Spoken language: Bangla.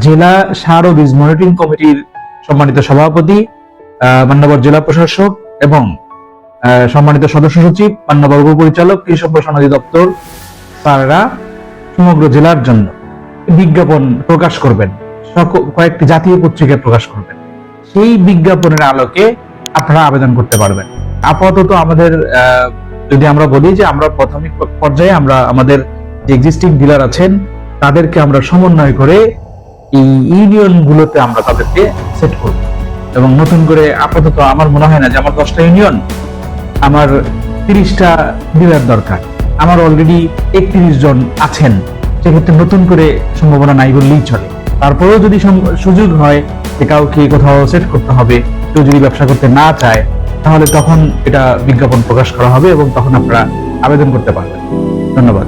জেলা সার ও বীজ মনিটরিং কমিটির সম্মানিত সভাপতি, মান্যবর জেলা প্রশাসক এবং সম্মানিত সদস্য সচিব, মান্যবর উপপরিচালক, কৃষি সম্প্রসারণ অধিদপ্তর স্যাররা সমগ্র জেলার জন্য বিজ্ঞাপন প্রকাশ করবেন, কয়েকটি জাতীয় পত্রিকায় প্রকাশ করবেন। সেই বিজ্ঞাপনের আলোকে আপনারা আবেদন করতে পারবেন। আপাতত আমাদের যদি আমরা বলি যে আমরা প্রাথমিক পর্যায়ে আমরা আমাদের যে এক্সিস্টিং ডিলার আছেন তাদেরকে আমরা সমন্বয় করে এই ইউনিয়ন গুলোতে আমরা তাদেরকে সেট করব এবং নতুন করে আপাতত আমার মনে হয় না যে আমার 10টা ইউনিয়ন, আমার 30টা ডিলার দরকার। আমার অলরেডি 31 জন আছেন, সেক্ষেত্রে নতুন করে সম্ভাবনা নাই বললেই চলে। তারপরেও যদি সুযোগ হয় যে কাউকে কোথাও সেট করতে হবে, কেউ যদি ব্যবসা করতে না চায়, তাহলে তখন এটা বিজ্ঞাপন প্রকাশ করা হবে এবং তখন আপনারা আবেদন করতে পারবেন। ধন্যবাদ।